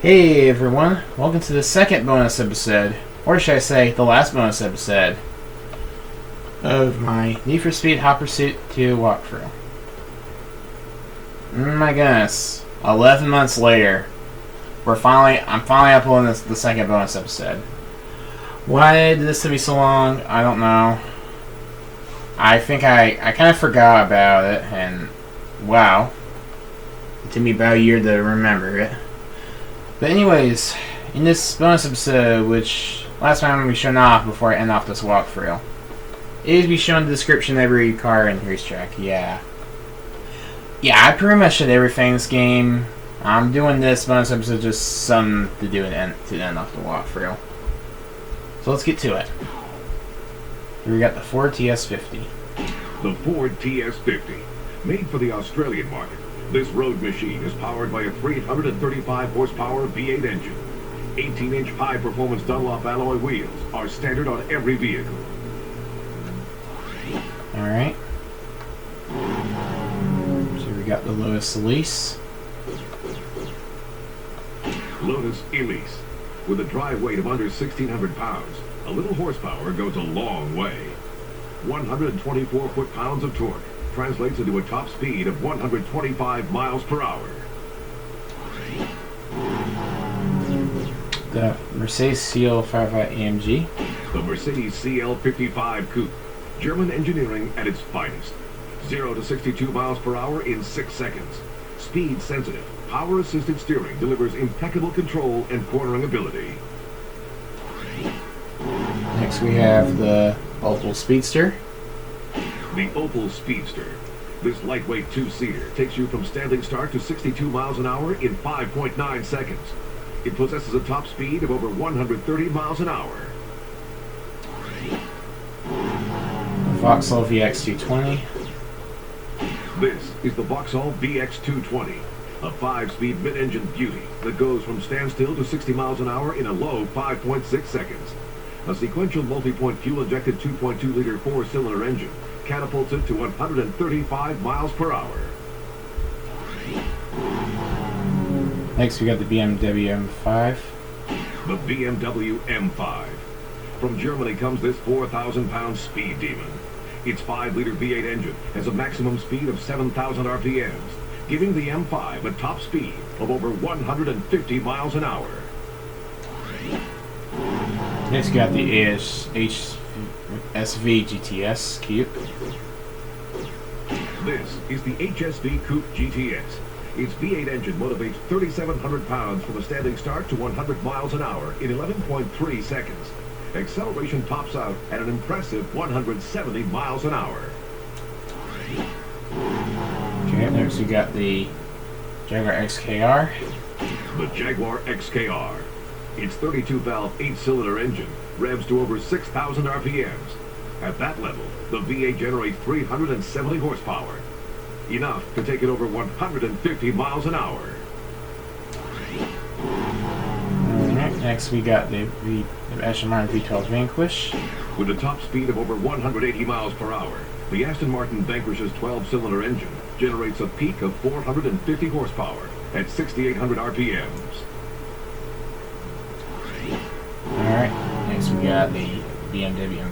Hey everyone, welcome to the second bonus episode, or should I say, the last bonus episode of my Need for Speed Hot Pursuit 2 walkthrough. My goodness, 11 months later, I'm finally uploading the second bonus episode. Why did this take me so long? I don't know. I think I kind of forgot about it, and wow, it took me about a year to remember it. But anyways, in this bonus episode, which last time I'm going to be showing off before I end off this walkthrough, is be showing the description of every car and racetrack. Yeah, I pretty much did everything in this game. I'm doing this bonus episode just something to do to end off the walkthrough. So let's get to it. Here we got the Ford TS50. The Ford TS50, made for the Australian market. This road machine is powered by a 335 horsepower V8 engine. 18-inch high-performance Dunlop alloy wheels are standard on every vehicle. Alright. So we got the Lotus Elise. Lotus Elise. With a dry weight of under 1,600 pounds, a little horsepower goes a long way. 124 foot-pounds of torque translates into a top speed of 125 miles per hour. The Mercedes CL55 AMG. The Mercedes CL55 Coupe. German engineering at its finest. 0 to 62 miles per hour in 6 seconds. Speed sensitive, power-assisted steering delivers impeccable control and cornering ability. Next we have the Opel Speedster. The Opel Speedster. This lightweight two-seater takes you from standing start to 62 miles an hour in 5.9 seconds. It possesses a top speed of over 130 miles an hour. The Vauxhall VX220. This is the Vauxhall VX220, a 5-speed mid-engine beauty that goes from standstill to 60 miles an hour in a low 5.6 seconds. A sequential multi-point fuel-injected 2.2-liter 4-cylinder engine catapults it to 135 miles per hour. Next we got the BMW M5. The BMW M5. From Germany comes this 4,000-pound speed demon. Its 5-liter V8 engine has a maximum speed of 7,000 RPMs, giving the M5 a top speed of over 150 miles an hour. Next we got the SV GTS Coupe. This is the HSV Coupe GTS. Its V8 engine motivates 3,700 pounds from a standing start to 100 miles an hour in 11.3 seconds. Acceleration tops out at an impressive 170 miles an hour. Okay, next we got the Jaguar XKR. The Jaguar XKR. Its 32-valve 8-cylinder engine revs to over 6,000 RPMs. At that level, the V8 generates 370 horsepower, enough to take it over 150 miles an hour. Alright, next we got the Aston Martin V12 Vanquish. With a top speed of over 180 miles per hour, the Aston Martin Vanquish's 12-cylinder engine generates a peak of 450 horsepower at 6,800 RPMs. Alright, next we got the BMW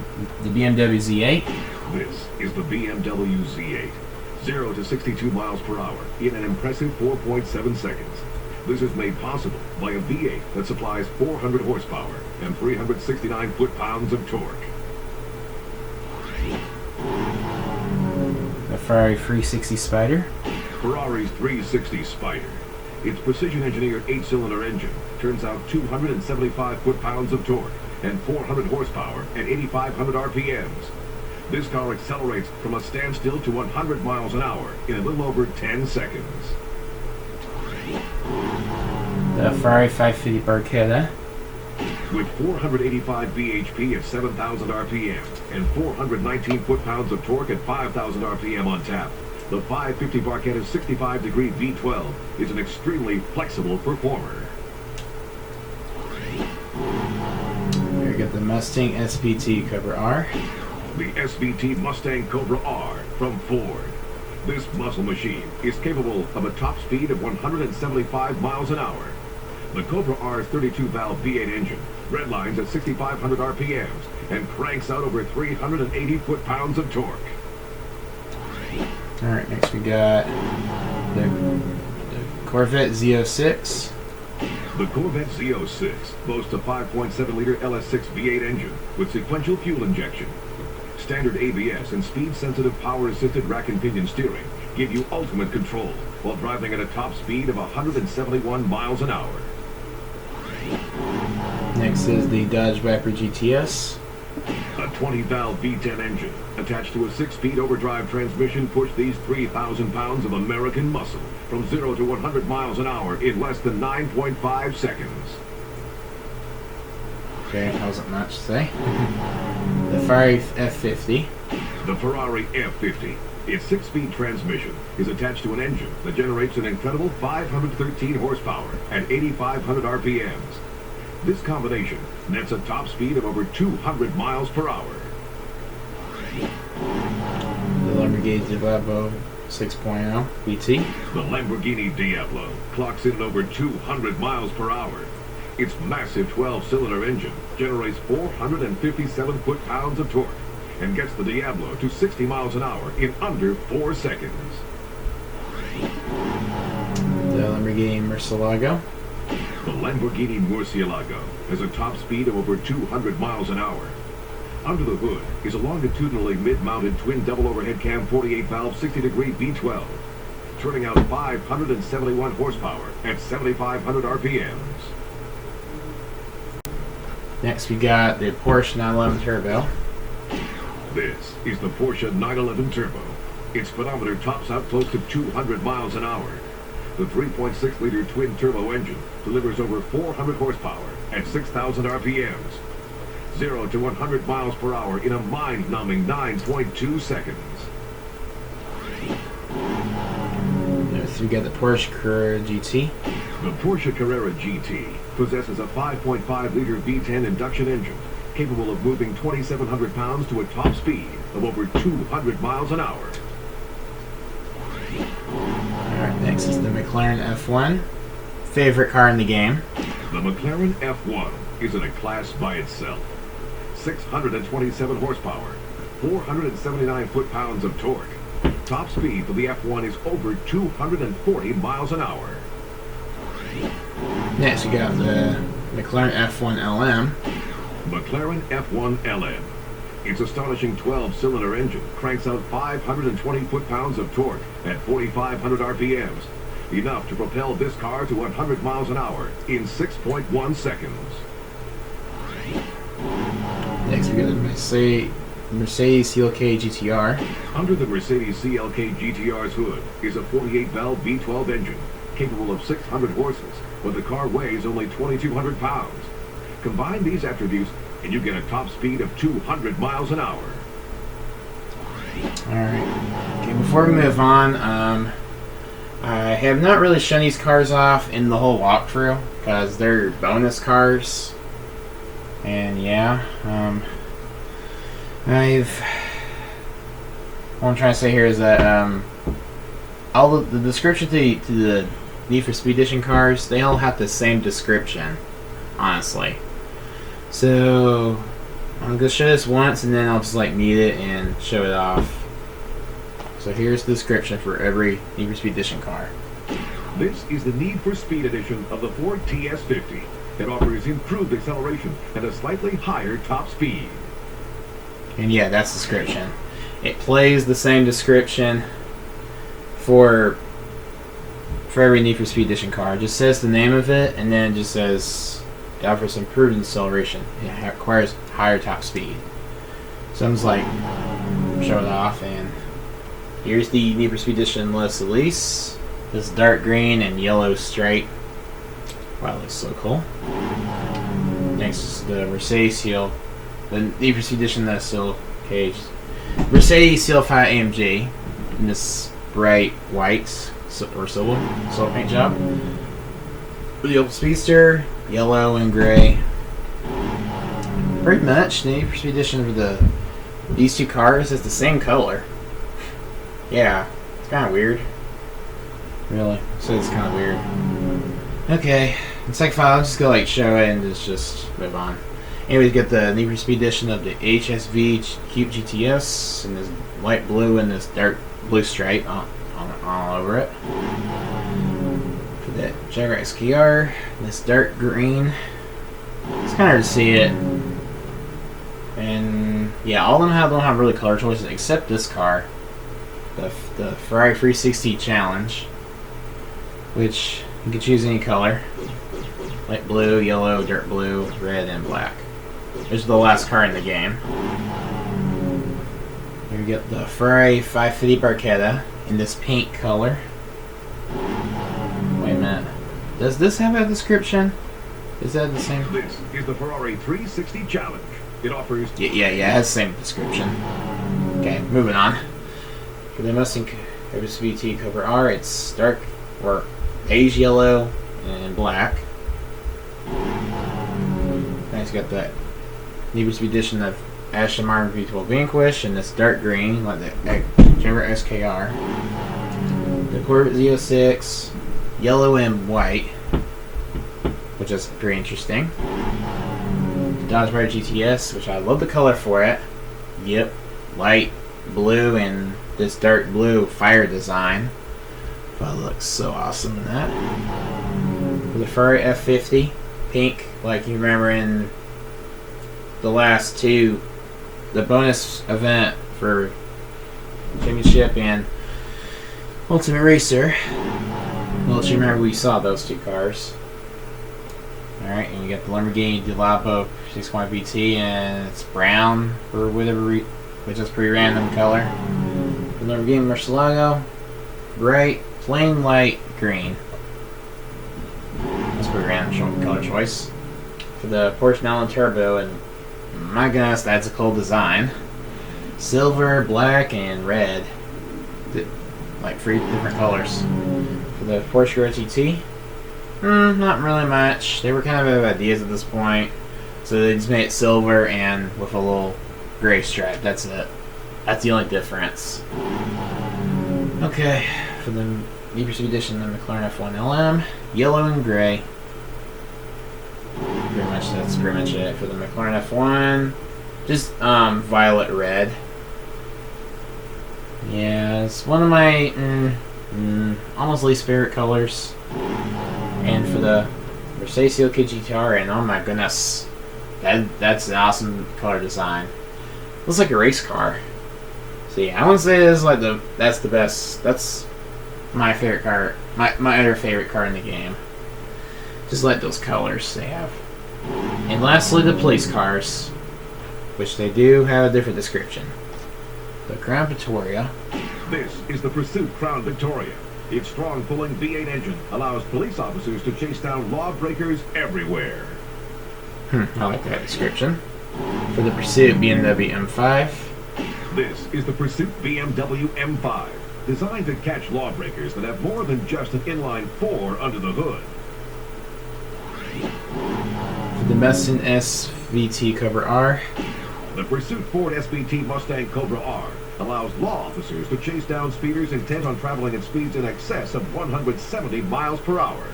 Z8. This is the BMW Z8. 0 to 62 miles per hour in an impressive 4.7 seconds. This is made possible by a V8 that supplies 400 horsepower and 369 foot-pounds of torque. The Ferrari 360 Spider. Ferrari's 360 Spider. Its precision-engineered 8-cylinder engine turns out 275 foot-pounds of torque and 400 horsepower at 8,500 RPMs. This car accelerates from a standstill to 100 miles an hour in a little over 10 seconds. The Ferrari 550 Barchetta. With 485 bhp at 7,000 RPM and 419 foot-pounds of torque at 5,000 RPM on tap, the 550 Barchetta's 65-degree V12 is an extremely flexible performer. Here we got the Mustang SVT Cobra R. The SVT Mustang Cobra R from Ford. This muscle machine is capable of a top speed of 175 miles an hour. The Cobra R's 32-valve V8 engine redlines at 6,500 RPMs and cranks out over 380 foot-pounds of torque. Alright, next we got the Corvette Z06. The Corvette Z06 boasts a 5.7-liter LS6 V8 engine with sequential fuel injection. Standard ABS and speed-sensitive power-assisted rack and pinion steering give you ultimate control while driving at a top speed of 171 miles an hour. Next is the Dodge Viper GTS. A 20-valve V10 engine attached to a 6-speed overdrive transmission pushed these 3,000 pounds of American muscle from 0 to 100 miles an hour in less than 9.5 seconds. Okay, that wasn't much to say. The Ferrari F50. The Ferrari F50. Its 6-speed transmission is attached to an engine that generates an incredible 513 horsepower at 8,500 RPMs. This combination nets a top speed of over 200 miles per hour. The Lamborghini Diablo 6.0 VT. The Lamborghini Diablo clocks in at over 200 miles per hour. Its massive 12-cylinder engine generates 457 foot-pounds of torque and gets the Diablo to 60 miles an hour in under 4 seconds. The Lamborghini Murcielago. The Lamborghini Murcielago has a top speed of over 200 miles an hour. Under the hood is a longitudinally mid-mounted twin double overhead cam 48-valve 60-degree V12, turning out 571 horsepower at 7,500 RPMs. Next we got the Porsche 911 Turbo. This is the Porsche 911 Turbo. Its speedometer tops out close to 200 miles an hour. The 3.6-liter twin-turbo engine delivers over 400 horsepower at 6,000 RPMs. 0 to 100 miles per hour in a mind-numbing 9.2 seconds. Next we got the Porsche Carrera GT. The Porsche Carrera GT possesses a 5.5-liter V10 induction engine capable of moving 2,700 pounds to a top speed of over 200 miles an hour. Alright, next is the McLaren F1. Favorite car in the game. The McLaren F1 is in a class by itself. 627 horsepower, 479 foot-pounds of torque. Top speed for the F1 is over 240 miles an hour. Next we got the McLaren F1 LM. McLaren F1 LM. Its astonishing 12-cylinder engine cranks out 520 foot-pounds of torque at 4,500 RPMs, enough to propel this car to 100 miles an hour in 6.1 seconds. Next we got the Mercedes CLK GTR. Under the Mercedes CLK GTR's hood is a 48-valve V12 engine capable of 600 horses, but the car weighs only 2,200 pounds. Combine these attributes and you get a top speed of 200 miles an hour. Alright. Okay, before we move on, I have not really shown these cars off in the whole walkthrough because they're bonus cars. And yeah, what I'm trying to say here is that all the description to the Need for Speed Edition cars, they all have the same description, honestly. So I'm gonna show this once and then I'll just like mute it and show it off. So here's the description for every Need for Speed Edition car. This is the Need for Speed Edition of the Ford TS50. It offers improved acceleration and a slightly higher top speed. And yeah, that's the description. It plays the same description for every Need for Speed Edition car. It just says the name of it, and then it just says it offers improved acceleration. It requires higher top speed. So I'm just like, show it off, and here's the Need for Speed Edition Les Elise. This dark green and yellow stripe. Wow, that looks so cool. Next is the Mercedes Seal. The Need for Speed Edition that's still caged. Mercedes Seal 5 AMG in this bright white or silver paint job. The old Speedster, yellow and gray. Pretty much the Need for Speed Edition for these two cars is the same color. Yeah, it's kind of weird. Really, so it's kind of weird. Okay, It's like fine, I'll just go like show it and just move on. Anyways, get the Need for Speed edition of the HSV Cube GTS in this light blue and this dark blue stripe all over it. For the Jaguar XKR, this dark green. It's kind of hard to see it. And yeah, all of them don't have really color choices except this car, the Ferrari 360 Challenge, which you can choose any color. Light blue, yellow, dark blue, red, and black. This is the last car in the game. Here we get the Ferrari 550 Barchetta in this pink color. Wait a minute. Does this have a description? Is that the same? This is the Ferrari 360 Challenge. It offers... Yeah, it has the same description. Okay, moving on. For the Mustang SVT Cobra R, it's dark or beige yellow and black. Nice, got that Need for Speed edition of Aston Martin V12 Vanquish and this dark green, like the Jaguar SKR. The Corvette Z06, yellow and white, which is pretty interesting. Dodge Rider GTS, which I love the color for it. Yep, light blue and this dark blue fire design. That looks so awesome in that. For the Ferrari F50, pink, like you remember in the last two, the bonus event for Championship and Ultimate Racer. Well, you remember we saw those two cars. Alright, and you got the Lamborghini Diablo 6.5 BT, and it's brown for whatever reason, which is pretty random color. The Lamborghini Murcielago, bright, plain light green. That's pretty random color choice. For the Porsche 911 Turbo, and my goodness, that's a cool design. Silver, black, and red. Like 3 different colors. For the Porsche Carrera GT, not really much. They were kind of out of ideas at this point, so they just made it silver and with a little gray stripe. That's it. That's the only difference. Okay, for the Need for Speed edition of the McLaren F1 LM, yellow and gray. That's pretty much it for the McLaren F1. Just violet red. Yeah, it's one of my almost least favorite colors. And for the Mercedes Kid GTR, and oh my goodness, that's an awesome color design. Looks like a race car. So yeah, I wouldn't say this is like that's the best. That's my favorite car. My other favorite car in the game. Just like those colors they have. And lastly, the police cars, which they do have a different description. The Crown Victoria. This is the Pursuit Crown Victoria. Its strong pulling V8 engine allows police officers to chase down lawbreakers everywhere. I like that description. For the Pursuit BMW M5. This is the Pursuit BMW M5, designed to catch lawbreakers that have more than just an inline 4 under the hood. For the Mustang SVT Cobra R. The Pursuit Ford SVT Mustang Cobra R allows law officers to chase down speeders intent on traveling at speeds in excess of 170 miles per hour.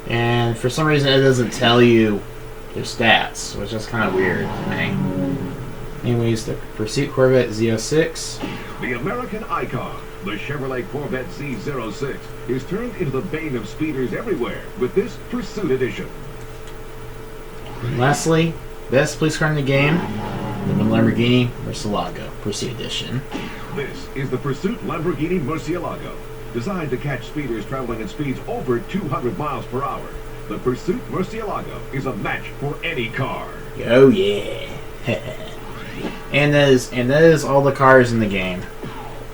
And for some reason it doesn't tell you their stats, which is kind of weird to me. Anyways, the Pursuit Corvette Z06. The American icon, the Chevrolet Corvette Z06, is turned into the bane of speeders everywhere with this Pursuit edition. And lastly, best police car in the game, the Lamborghini Murcielago Pursuit Edition. This is the Pursuit Lamborghini Murcielago, designed to catch speeders traveling at speeds over 200 miles per hour. The Pursuit Murcielago is a match for any car. Oh yeah. And that is all the cars in the game.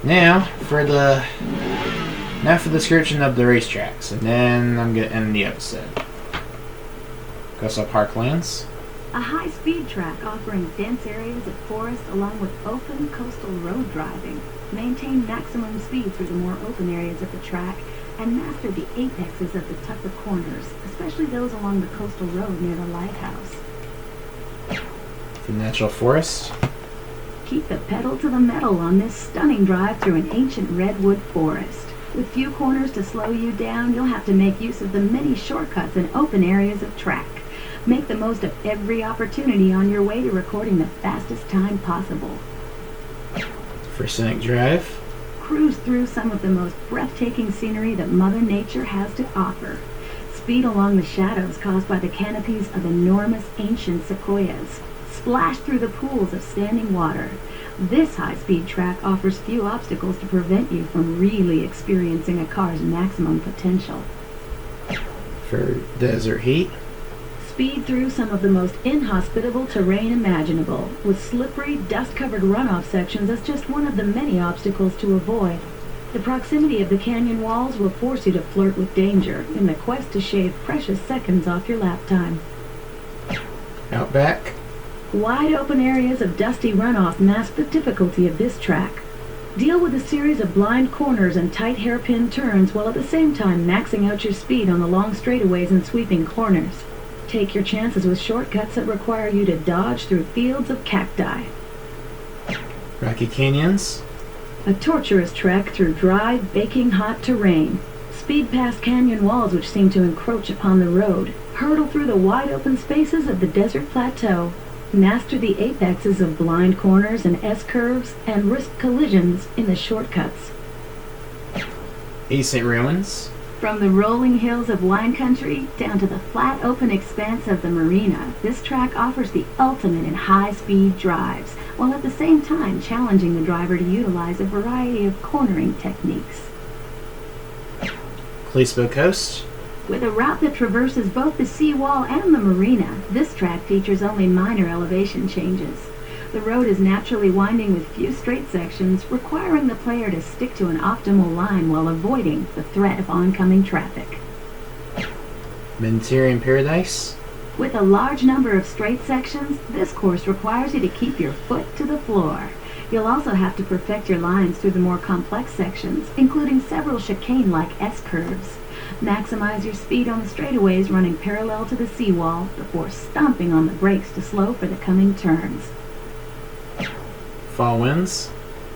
Now for the description of the racetracks, and then I'm gonna end the episode. Coastal Parklands. A high-speed track offering dense areas of forest along with open coastal road driving. Maintain maximum speed through the more open areas of the track and master the apexes of the tougher corners, especially those along the coastal road near the lighthouse. The Natural Forest. Keep the pedal to the metal on this stunning drive through an ancient redwood forest. With few corners to slow you down, you'll have to make use of the many shortcuts and open areas of track. Make the most of every opportunity on your way to recording the fastest time possible. For scenic drive. Cruise through some of the most breathtaking scenery that Mother Nature has to offer. Speed along the shadows caused by the canopies of enormous ancient sequoias. Splash through the pools of standing water. This high-speed track offers few obstacles to prevent you from really experiencing a car's maximum potential. For desert heat. Speed through some of the most inhospitable terrain imaginable, with slippery, dust-covered runoff sections as just one of the many obstacles to avoid. The proximity of the canyon walls will force you to flirt with danger in the quest to shave precious seconds off your lap time. Outback. Wide open areas of dusty runoff mask the difficulty of this track. Deal with a series of blind corners and tight hairpin turns while at the same time maxing out your speed on the long straightaways and sweeping corners. Take your chances with shortcuts that require you to dodge through fields of cacti. Rocky Canyons. A torturous trek through dry, baking hot terrain. Speed past canyon walls which seem to encroach upon the road. Hurtle through the wide open spaces of the desert plateau. Master the apexes of blind corners and S-curves, and risk collisions in the shortcuts. Ancient ruins. From the rolling hills of wine country down to the flat open expanse of the marina, this track offers the ultimate in high-speed drives, while at the same time challenging the driver to utilize a variety of cornering techniques. Clispo Coast. With a route that traverses both the seawall and the marina, this track features only minor elevation changes. The road is naturally winding with few straight sections, requiring the player to stick to an optimal line while avoiding the threat of oncoming traffic. Mediterranean Paradise. With a large number of straight sections, this course requires you to keep your foot to the floor. You'll also have to perfect your lines through the more complex sections, including several chicane-like S-curves. Maximize your speed on the straightaways running parallel to the seawall before stomping on the brakes to slow for the coming turns. Fall winds.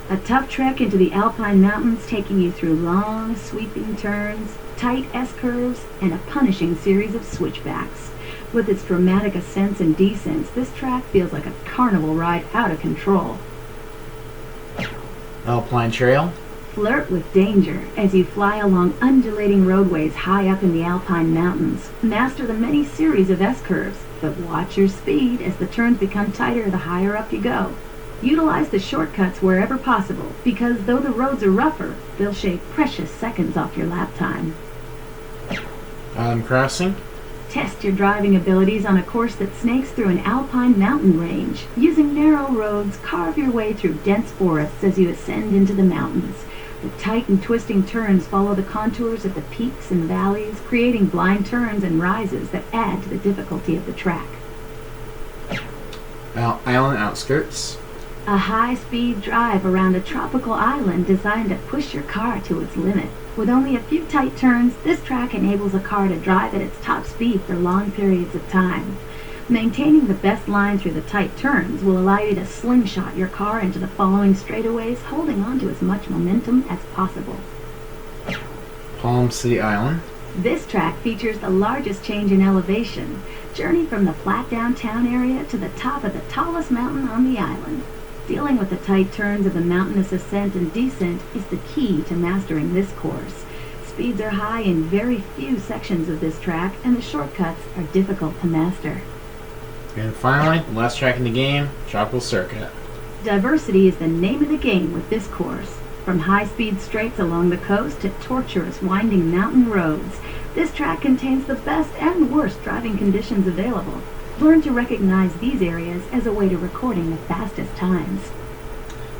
A tough trek into the Alpine Mountains taking you through long, sweeping turns, tight S-curves, and a punishing series of switchbacks. With its dramatic ascents and descents, this track feels like a carnival ride out of control. Alpine Trail. Flirt with danger as you fly along undulating roadways high up in the Alpine Mountains. Master the many series of S-curves, but watch your speed as the turns become tighter the higher up you go. Utilize the shortcuts wherever possible, because though the roads are rougher, they'll shave precious seconds off your lap time. Island Crossing. Test your driving abilities on a course that snakes through an alpine mountain range. Using narrow roads, carve your way through dense forests as you ascend into the mountains. The tight and twisting turns follow the contours of the peaks and valleys, creating blind turns and rises that add to the difficulty of the track. Island Outskirts. A high-speed drive around a tropical island designed to push your car to its limit. With only a few tight turns, this track enables a car to drive at its top speed for long periods of time. Maintaining the best line through the tight turns will allow you to slingshot your car into the following straightaways, holding on to as much momentum as possible. Palm City Island. This track features the largest change in elevation. Journey from the flat downtown area to the top of the tallest mountain on the island. Dealing with the tight turns of the mountainous ascent and descent is the key to mastering this course. Speeds are high in very few sections of this track, and the shortcuts are difficult to master. And finally, the last track in the game, Tropical Circuit. Diversity is the name of the game with this course. From high-speed straights along the coast to tortuous winding mountain roads, this track contains the best and worst driving conditions available. Learn to recognize these areas as a way to recording the fastest times.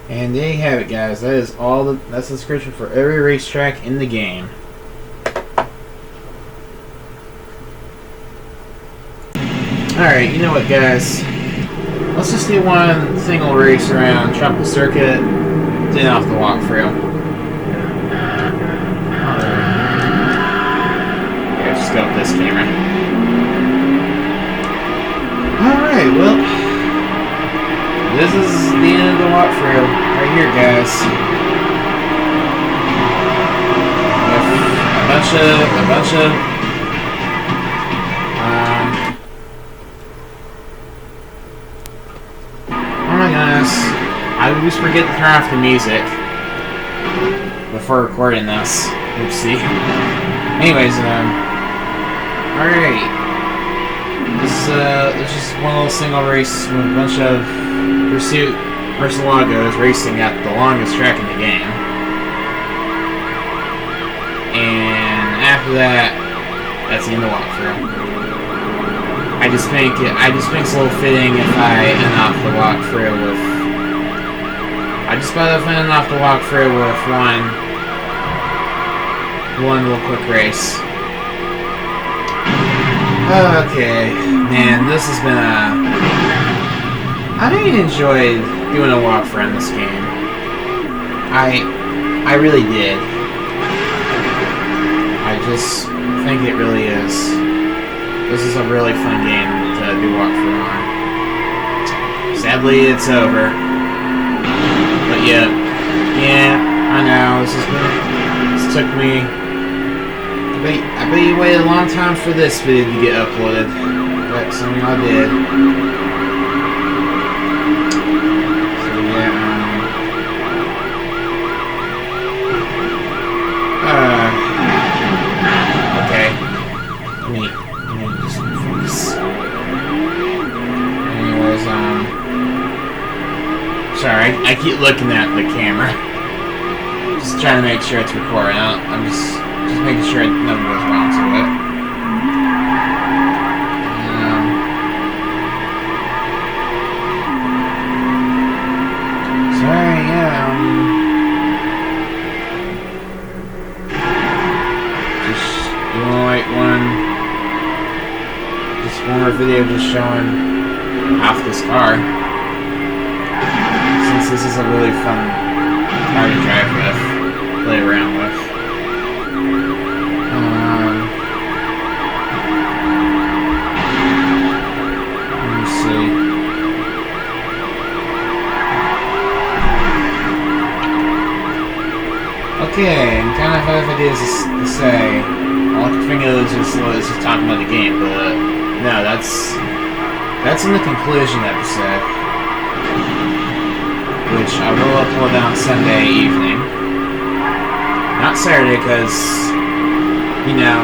And there you have it, guys. That's the description for every racetrack in the game. Alright, you know what, guys? Let's just do one single race around Tropical Circuit, then off the walkthrough. Yeah, just go with this camera. Alright, well, this is the end of the walkthrough right here, guys. bunch of oh my goodness, I always forget to turn off the music before recording this. Oopsie. Anyways, alright. This is just one little single race with a bunch of Pursuit Murcielagos racing at the longest track in the game. And after that, that's the end of the walkthrough. I just think it's a little fitting if I end off the walkthrough with. I just thought of ending off the walkthrough with one little quick race. Okay, man, this has been I really enjoyed doing a walkthrough in this game. I really did. I just think it really is. This is a really fun game to do walkthrough on. Sadly, it's over. But yeah, I know. This took me. I bet you waited a long time for this video to get uploaded. But some of y'all did. So yeah. Okay. Let me just focus. Anyways, sorry, I keep looking at the camera. Just trying to make sure it's recording. I'm just making sure nothing goes wrong to it. Sorry, yeah. Just doing like one more video just showing off this car. Since this is a really fun car to drive with, play around with. Let me see. Okay, I'm kind of out of ideas to say. All I can think of is just talking about the game, but no, that's in the conclusion episode, which I will upload on Sunday evening. Not Saturday, because, you know,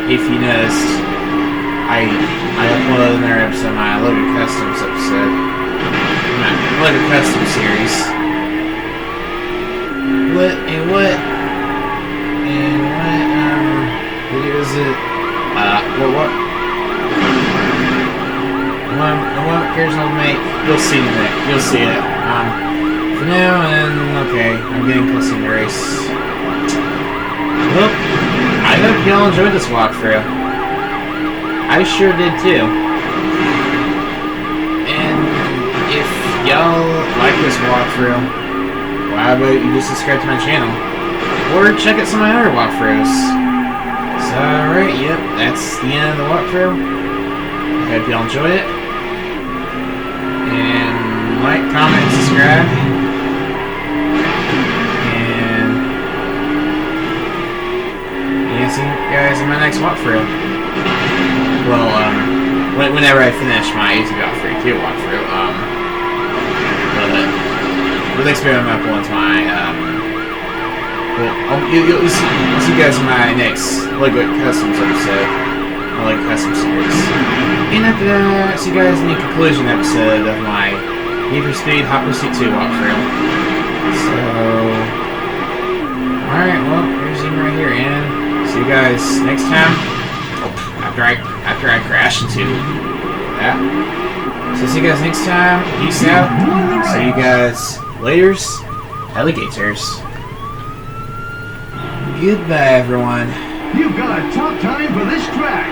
if you noticed, I uploaded another episode of my Lego Customs episode. My Lego Custom series. What video is it? What appears I'll make, you'll see it. For now, and okay, I'm getting close to the race. Well, I hope y'all enjoyed this walkthrough. I sure did too. And if y'all like this walkthrough, well, how about you just subscribe to my channel? Or check out some of my other walkthroughs. So, alright, yep, that's the end of the walkthrough. I hope y'all enjoyed it. And like, comment, subscribe. And see you guys in my next walkthrough. Well, whenever I finish my easy walkthrough, but the next video I'm uploading to my you'll see you guys in my next Lego Customs episode, my Lego Custom series. And after that, see you guys in the conclusion episode of my Need for Speed Hot Pursuit 2 walkthrough. So, alright, well, here's him right here, and see you guys next time. After I crash into that. So see you guys next time. Peace out. See you guys laters, alligators. Goodbye, everyone. You've got a top time for this track.